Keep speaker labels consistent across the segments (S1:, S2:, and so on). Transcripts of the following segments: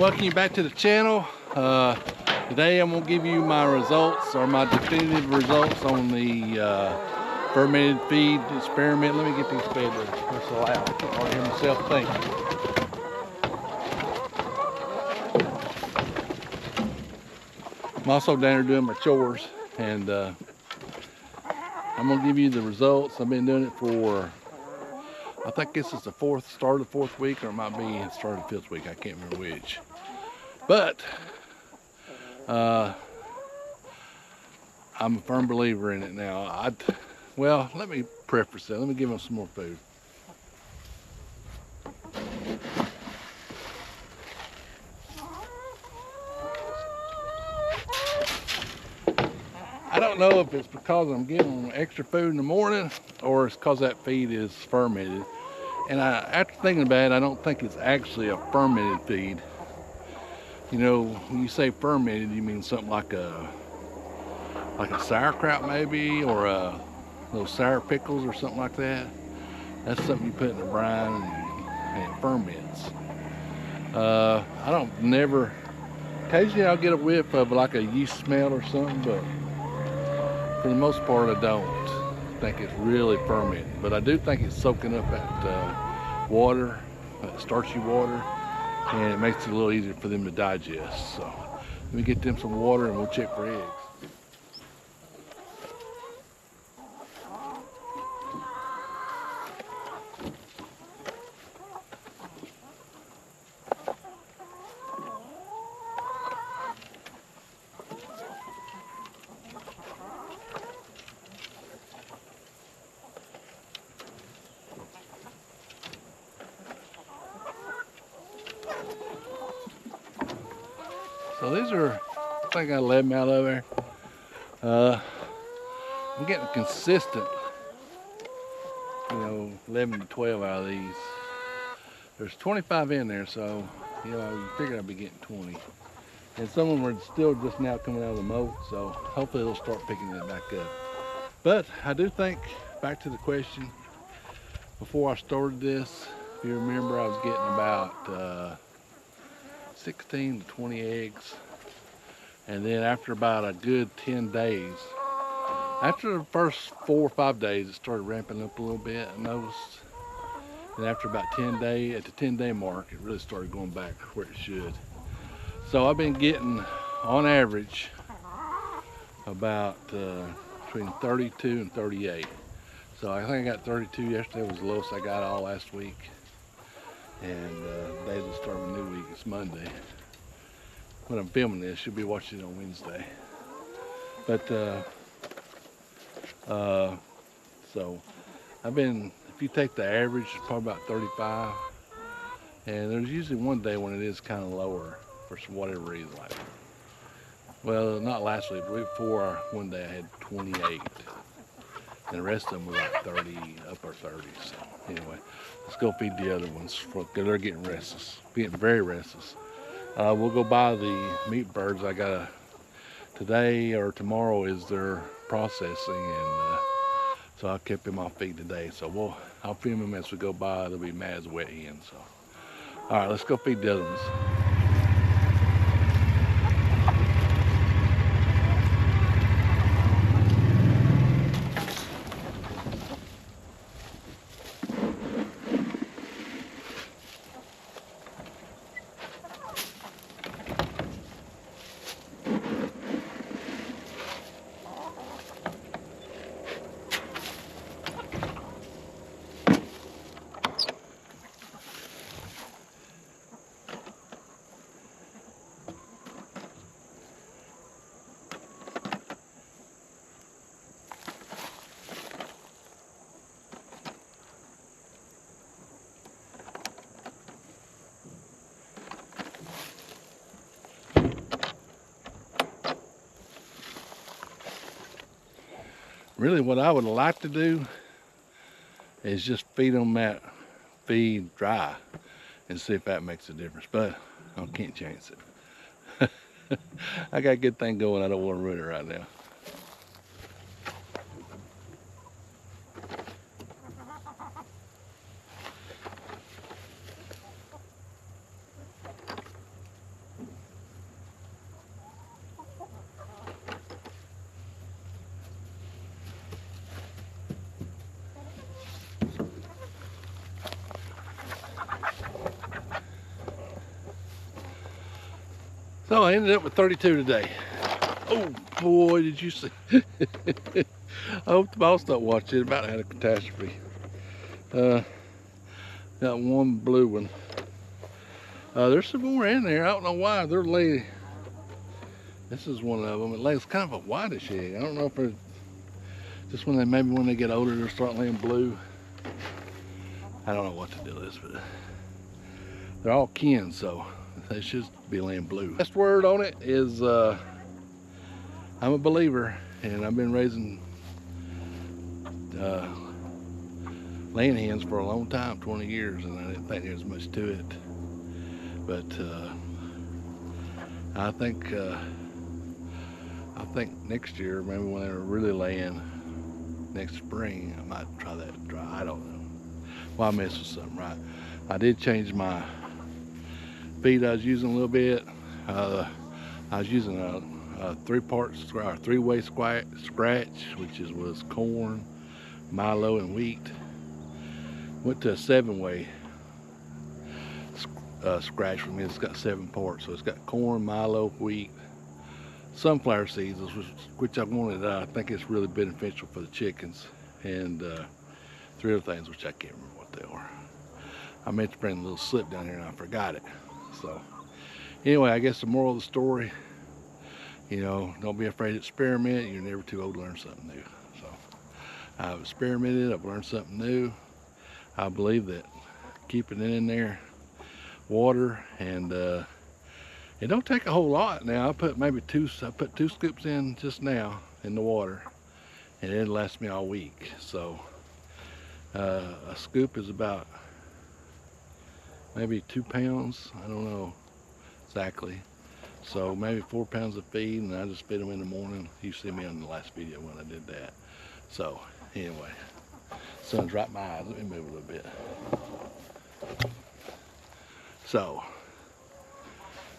S1: welcome you back to the channel. Today I'm going to give you my results, or my definitive results on the fermented feed experiment. Let me get these fed to whistle out. I can't hardly hear myself think. I'm also down here doing my chores, and I'm going to give you the results. I've been doing it for, I think this is the start of the fourth week, or it might be the start of the fifth week. I can't remember which. But I'm a firm believer in it now. Well, let me preface that. Let me give them some more food. I don't know if it's because I'm giving them extra food in the morning, or it's because that feed is fermented. And after thinking about it, I don't think it's actually a fermented feed. You know, when you say fermented, you mean something like a sauerkraut maybe, or those sour pickles or something like that. That's something you put in the brine and it ferments. Occasionally I'll get a whiff of like a yeast smell or something, but for the most part I don't think it's really fermented. But I do think it's soaking up that water, that starchy water, and it makes it a little easier for them to digest. So let me get them some water and we'll check for eggs. So these are, I think I let them out of there. I'm getting consistent, 11 to 12 out of these. There's 25 in there, so, you figure I'd be getting 20. And some of them are still just now coming out of the moat, so hopefully they'll start picking that back up. But I do think, back to the question, before I started this, if you remember, I was getting about 16 to 20 eggs, and then after about a good 10 days, after the first 4 or 5 days, it started ramping up a little bit, I noticed. And after about 10 days, at the 10-day mark, it really started going back where it should. So I've been getting, on average, about between 32 and 38. So I think I got 32 yesterday, was the lowest I got all last week. And today is the start of a new week. It's Monday. When I'm filming this, you'll be watching it on Wednesday. But so I've been, if you take the average, it's probably about 35. And there's usually one day when it is kind of lower for whatever reason. Like, well, not last week, but week before, one day I had 28. And the rest of them were like 30, upper 30s. So anyway, let's go feed the other ones. They're getting restless, getting very restless. We'll go buy the meat birds. Today or tomorrow is their processing, and so I kept them off feed today. So I'll film them as we go by. They'll be mad as wet hens. So, all right, let's go feed the other ones. Really, what I would like to do is just feed them that feed dry and see if that makes a difference, but I can't chance it. I got a good thing going. I don't want to ruin it right now. So I ended up with 32 today. Oh boy, did you see? I hope the boss don't watch it. About had a catastrophe. Got one blue one. There's some more in there. I don't know why. They're laying. This is one of them. It lays kind of a whitish egg. I don't know if it's just maybe when they get older, they'll start laying blue. I don't know what to do with this, but they're all kin, so they should be laying blue. Last word on it is I'm a believer, and I've been raising laying hens for a long time, 20 years, and I didn't think there was much to it. But I think next year, maybe when they're really laying next spring, I might try that dry. I don't know. Well, I messed with something, right? I did change my feed I was using a little bit. I was using a three-way scratch, which was corn, milo, and wheat. Went to a 7-way scratch for me. It's got 7 parts, so it's got corn, milo, wheat, sunflower seeds, which I wanted. I think it's really beneficial for the chickens, and 3 other things which I can't remember what they are. I meant to bring a little slip down here and I forgot it. So anyway, I guess the moral of the story, don't be afraid to experiment. You're never too old to learn something new. So I've experimented, I've learned something new. I believe that keeping it in there, water, and it don't take a whole lot. Now I put 2 scoops in just now in the water, and it'll last me all week. So a scoop is about maybe 2 pounds. I don't know exactly. So maybe 4 pounds of feed, and I just feed them in the morning. You see me on the last video when I did that. So anyway, sun's right in my eyes. Let me move a little bit. So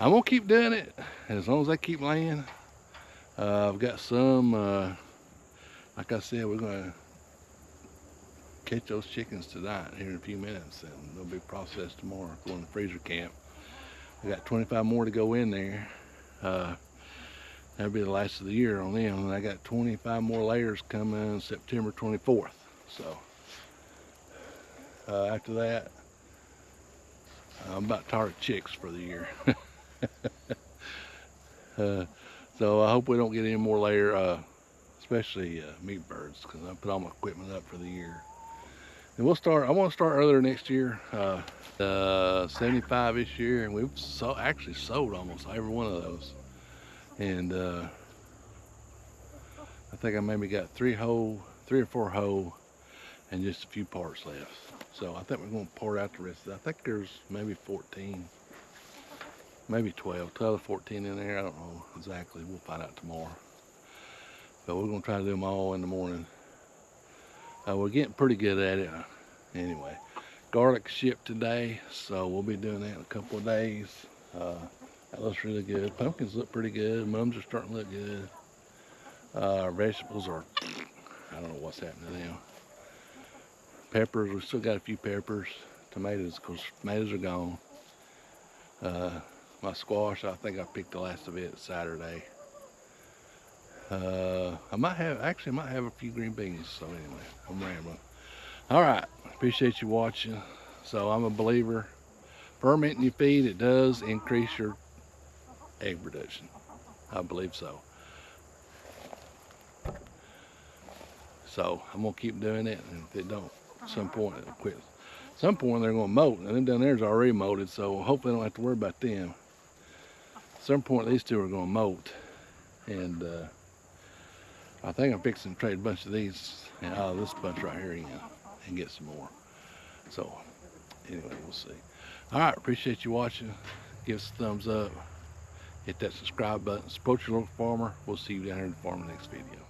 S1: I'm gonna keep doing it, and as long as I keep laying. I've got some, like I said, we're gonna catch those chickens tonight here in a few minutes, and they'll be processed tomorrow, go in the freezer camp. I got 25 more to go in there. That'll be the last of the year on them, and I got 25 more layers coming September 24th. So after that, I'm about tired of chicks for the year. So I hope we don't get any more especially meat birds, because I put all my equipment up for the year. And I want to start earlier next year, 75 this year, and we've actually sold almost every one of those. And I think I maybe got 3 or 4 whole, and just a few parts left. So I think we're going to pour out the rest of it. I think there's maybe 14, maybe 12 or 14 in there. I don't know exactly. We'll find out tomorrow. But we're going to try to do them all in the morning. We're getting pretty good at it. Anyway, garlic shipped today, so we'll be doing that in a couple of days. That looks really good. Pumpkins look pretty good. Mums are starting to look good. Vegetables are, I don't know what's happening to them. Peppers, we still got a few peppers. Tomatoes, of course, tomatoes are gone. My squash, I think I picked the last of it Saturday. I might have a few green beans. So anyway, I'm rambling. All right, appreciate you watching. So I'm a believer. Fermenting your feed, it does increase your egg production. I believe so. So I'm gonna keep doing it, and if it don't, at some point it'll quit. At some point they're gonna molt, and then down there's already molted, so hopefully I don't have to worry about them. At some point these 2 are gonna molt, and I think I'm fixing to trade a bunch of these and out of this bunch right here and get some more. So anyway, we'll see. All right, appreciate you watching. Give us a thumbs up. Hit that subscribe button. Support your local farmer. We'll see you down here in the farm in the next video.